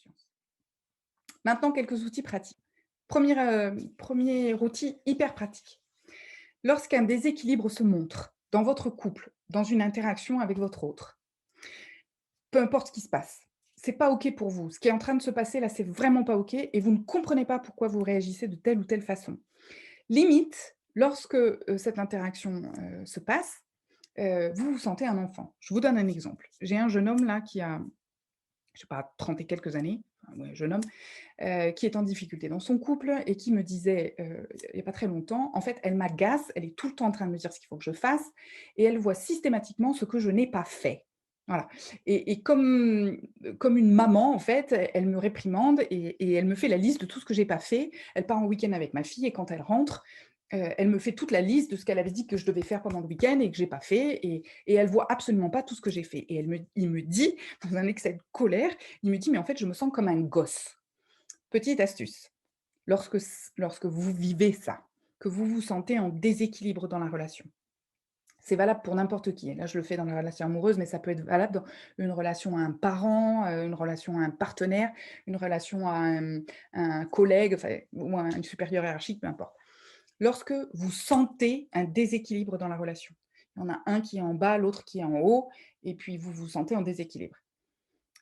conscience. Maintenant, quelques outils pratiques. Premier outil hyper pratique. Lorsqu'un déséquilibre se montre dans votre couple, dans une interaction avec votre autre, peu importe ce qui se passe, c'est pas OK pour vous. Ce qui est en train de se passer là, c'est vraiment pas OK et vous ne comprenez pas pourquoi vous réagissez de telle ou telle façon. Limite, lorsque, cette interaction, se passe, vous vous sentez un enfant. Je vous donne un exemple. J'ai un jeune homme là qui a, je sais pas, 30 et quelques années, enfin ouais, jeune homme, qui est en difficulté dans son couple et qui me disait, il y a pas très longtemps: «En fait, elle m'agace, elle est tout le temps en train de me dire ce qu'il faut que je fasse et elle voit systématiquement ce que je n'ai pas fait». Voilà et comme une maman, en fait, elle me réprimande et elle me fait la liste de tout ce que j'ai pas fait. Elle part en week-end avec ma fille et quand elle rentre, elle me fait toute la liste de ce qu'elle avait dit que je devais faire pendant le week-end et que j'ai pas fait et elle voit absolument pas tout ce que j'ai fait et il me dit, dans un excès de colère, il me dit: «Mais en fait, je me sens comme un gosse». Petite astuce, lorsque vous vivez ça, que vous vous sentez en déséquilibre dans la relation, c'est valable pour n'importe qui et là, je le fais dans la relation amoureuse, mais ça peut être valable dans une relation à un parent, une relation à un partenaire, une relation à un collègue, enfin ou à un supérieur hiérarchique, peu importe. Lorsque vous sentez un déséquilibre dans la relation, il y en a un qui est en bas, l'autre qui est en haut et puis vous vous sentez en déséquilibre.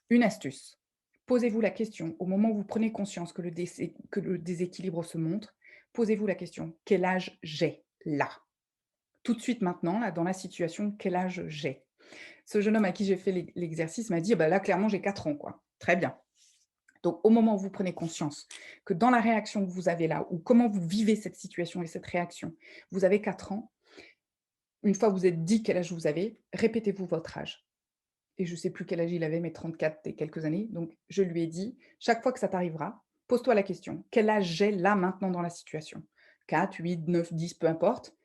Une astuce, posez-vous la question, au moment où vous prenez conscience que le déséquilibre se montre, posez-vous la question: «Quel âge j'ai là?» Tout de suite maintenant, là, dans la situation, quel âge j'ai? Ce jeune homme à qui j'ai fait l'exercice m'a dit: «Ah bah, là, clairement, j'ai 4 ans, quoi». Très bien. Donc au moment où vous prenez conscience que dans la réaction que vous avez là, ou comment vous vivez cette situation et cette réaction, vous avez 4 ans, une fois que vous êtes dit quel âge vous avez, répétez-vous votre âge. Et je ne sais plus quel âge il avait, mais 34 et quelques années. Donc, je lui ai dit: «Chaque fois que ça t'arrivera, pose-toi la question: "Quel âge j'ai là, maintenant, dans la situation?"» 4, 8, 9, 10, peu importe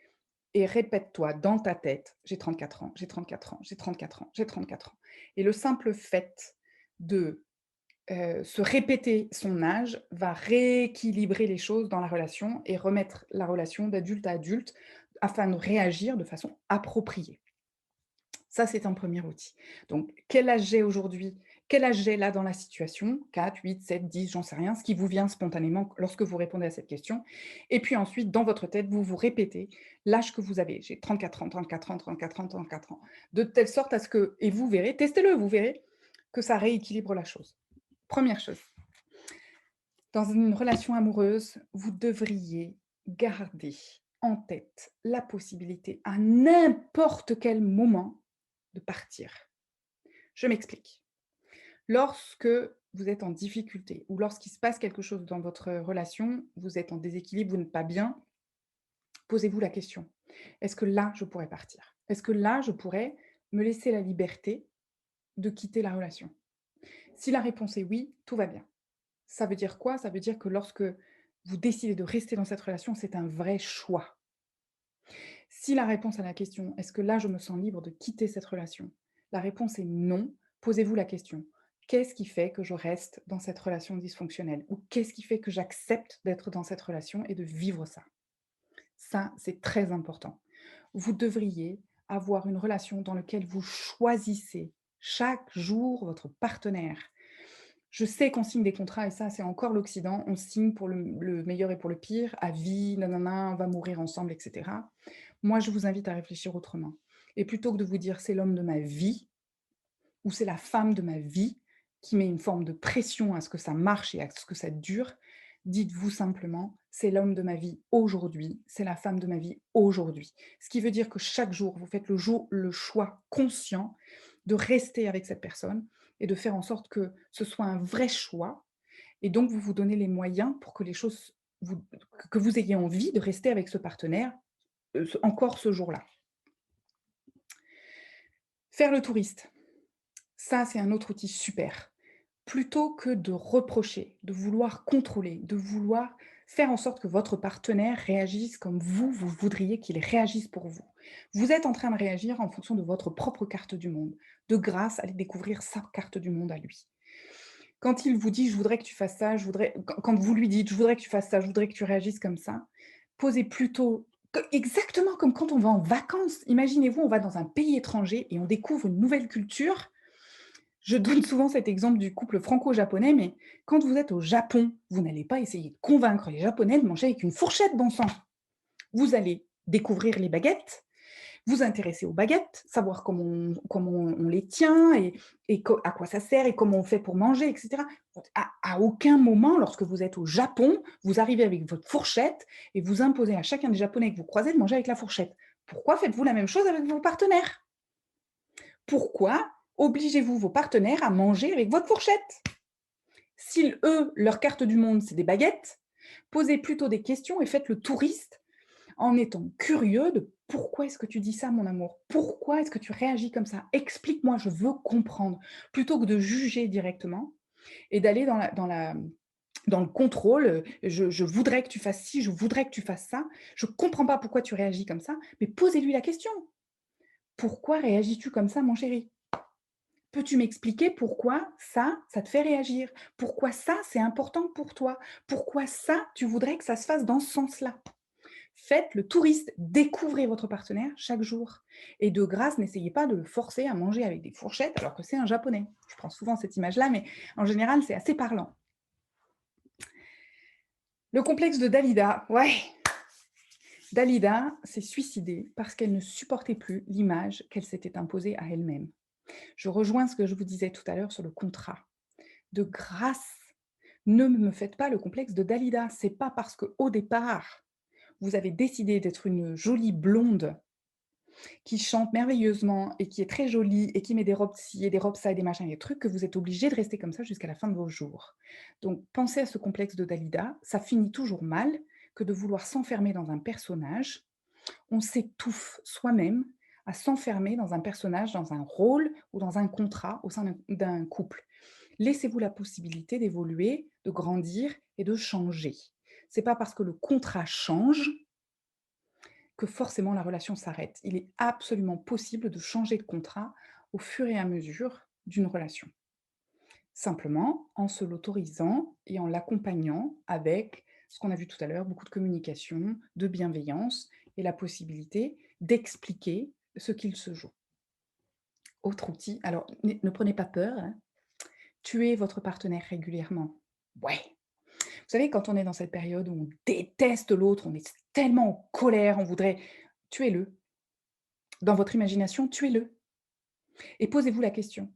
et répète-toi dans ta tête: «J'ai 34 ans, j'ai 34 ans, j'ai 34 ans, j'ai 34 ans» et le simple fait de, se répéter son âge va rééquilibrer les choses dans la relation et remettre la relation d'adulte à adulte afin de réagir de façon appropriée. Ça, c'est un premier outil. Donc, quel âge j'ai aujourd'hui? Quel âge j'ai là dans la situation? 4, 8, 7, 10, j'en sais rien, ce qui vous vient spontanément lorsque vous répondez à cette question. Et puis ensuite, dans votre tête, vous vous répétez l'âge que vous avez. J'ai 34 ans, 34 ans, 34 ans, 34 ans. De telle sorte à ce que, et vous verrez, testez-le, vous verrez que ça rééquilibre la chose. Première chose. Dans une relation amoureuse, vous devriez garder en tête la possibilité à n'importe quel moment de partir. Je m'explique. Lorsque vous êtes en difficulté ou lorsqu'il se passe quelque chose dans votre relation, vous êtes en déséquilibre, vous n'êtes pas bien, posez-vous la question: «Est-ce que là, je pourrais partir? Est-ce que là, je pourrais me laisser la liberté de quitter la relation?» Si la réponse est oui, tout va bien. Ça veut dire quoi? Ça veut dire que lorsque vous décidez de rester dans cette relation, c'est un vrai choix. Si la réponse à la question: «Est-ce que là, je me sens libre de quitter cette relation?» La réponse est non, posez-vous la question: «Qu'est-ce qui fait que je reste dans cette relation dysfonctionnelle?» ou «Qu'est-ce qui fait que j'accepte d'être dans cette relation et de vivre ça?» Ça, c'est très important. Vous devriez avoir une relation dans laquelle vous choisissez chaque jour votre partenaire. Je sais qu'on signe des contrats et ça, c'est encore l'Occident. On signe pour le meilleur et pour le pire, à vie, nanana, on va mourir ensemble, et cetera. Moi, je vous invite à réfléchir autrement et plutôt que de vous dire: «C'est l'homme de ma vie» ou «C'est la femme de ma vie», qui met une forme de pression à ce que ça marche et à ce que ça dure, dites-vous simplement: «C'est l'homme de ma vie aujourd'hui, c'est la femme de ma vie aujourd'hui». Ce qui veut dire que chaque jour, vous faites le choix conscient de rester avec cette personne et de faire en sorte que ce soit un vrai choix et donc vous vous donnez les moyens pour que les choses vous que vous ayez envie de rester avec ce partenaire, encore ce jour-là. Faire le touriste, ça c'est un autre outil super. Plutôt que de reprocher, de vouloir contrôler, de vouloir faire en sorte que votre partenaire réagisse comme vous, vous voudriez qu'il réagisse pour vous. Vous êtes en train de réagir en fonction de votre propre carte du monde. De grâce, allez découvrir sa carte du monde à lui. Quand il vous dit: «Je voudrais que tu fasses ça, je voudrais» quand vous lui dites: «Je voudrais que tu fasses ça, je voudrais que tu réagisses comme ça», posez plutôt exactement comme quand on va en vacances. Imaginez-vous, on va dans un pays étranger et on découvre une nouvelle culture. Je donne souvent cet exemple du couple franco-japonais, mais quand vous êtes au Japon, vous n'allez pas essayer de convaincre les Japonais de manger avec une fourchette, bon sang. Vous allez découvrir les baguettes, vous intéresser aux baguettes, savoir comment on les tient et à quoi ça sert et comment on fait pour manger, etc. À aucun moment, lorsque vous êtes au Japon, vous arrivez avec votre fourchette et vous imposez à chacun des Japonais que vous croisez de manger avec la fourchette. Pourquoi faites-vous la même chose avec vos partenaires? Pourquoi obligez-vous vos partenaires à manger avec votre fourchette? Si eux, leur carte du monde, c'est des baguettes, posez plutôt des questions et faites le touriste en étant curieux de pourquoi est-ce que tu dis ça, mon amour? Pourquoi est-ce que tu réagis comme ça? Explique-moi, je veux comprendre. Plutôt que de juger directement et d'aller dans le contrôle, je voudrais que tu fasses ci, je voudrais que tu fasses ça. Je ne comprends pas pourquoi tu réagis comme ça, mais posez-lui la question. Pourquoi réagis-tu comme ça, mon chéri? Peux-tu m'expliquer pourquoi ça te fait réagir? Pourquoi ça, c'est important pour toi? Pourquoi ça, tu voudrais que ça se fasse dans ce sens-là? Faites le touriste, découvrez votre partenaire chaque jour. Et de grâce, n'essayez pas de le forcer à manger avec des fourchettes alors que c'est un japonais. Je prends souvent cette image-là, mais en général, c'est assez parlant. Le complexe de Dalida, ouais. Dalida s'est suicidée parce qu'elle ne supportait plus l'image qu'elle s'était imposée à elle-même. Je rejoins ce que je vous disais tout à l'heure sur le contrat. De grâce, ne me faites pas le complexe de Dalida. C'est pas parce qu'au départ, vous avez décidé d'être une jolie blonde qui chante merveilleusement et qui est très jolie et qui met des robes ci et des robes ça et des machins et des trucs, que vous êtes obligé de rester comme ça jusqu'à la fin de vos jours. Donc pensez à ce complexe de Dalida, ça finit toujours mal que de vouloir s'enfermer dans un personnage. On s'étouffe soi-même à s'enfermer dans un personnage, dans un rôle ou dans un contrat au sein d'un couple. Laissez-vous la possibilité d'évoluer, de grandir et de changer. C'est pas parce que le contrat change que forcément la relation s'arrête. Il est absolument possible de changer de contrat au fur et à mesure d'une relation. Simplement en se l'autorisant et en l'accompagnant avec ce qu'on a vu tout à l'heure, beaucoup de communication, de bienveillance et la possibilité d'expliquer ce qu'il se joue. Autre outil, alors ne prenez pas peur, hein, tuez votre partenaire régulièrement. Ouais. Vous savez, quand on est dans cette période où on déteste l'autre, on est tellement en colère, on voudrait tuez-le. Dans votre imagination, tuez-le et posez-vous la question: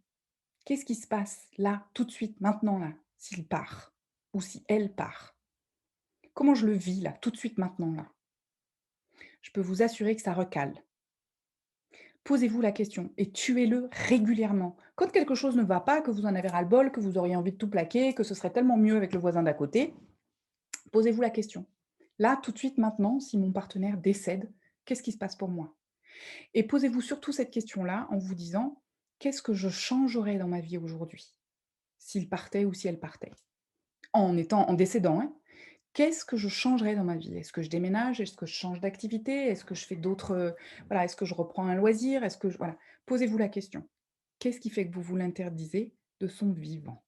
«Qu'est-ce qui se passe là, tout de suite, maintenant là, s'il part ou si elle part? Comment je le vis là, tout de suite, maintenant là?» Je peux vous assurer que ça recale. Posez-vous la question et tuez-le régulièrement. Quand quelque chose ne va pas, que vous en avez ras-le-bol, que vous auriez envie de tout plaquer, que ce serait tellement mieux avec le voisin d'à côté, posez-vous la question. Là, tout de suite, maintenant, si mon partenaire décède, qu'est-ce qui se passe pour moi? Et posez-vous surtout cette question-là en vous disant: «Qu'est-ce que je changerais dans ma vie aujourd'hui, s'il partait ou si elle partait?» En décédant, hein. Qu'est-ce que je changerais dans ma vie? Est-ce que je déménage? Est-ce que je change d'activité? Est-ce que je fais d'autres, voilà, est-ce que je reprends un loisir? Est-ce que je voilà, posez-vous la question. Qu'est-ce qui fait que vous vous l'interdisez de son vivant?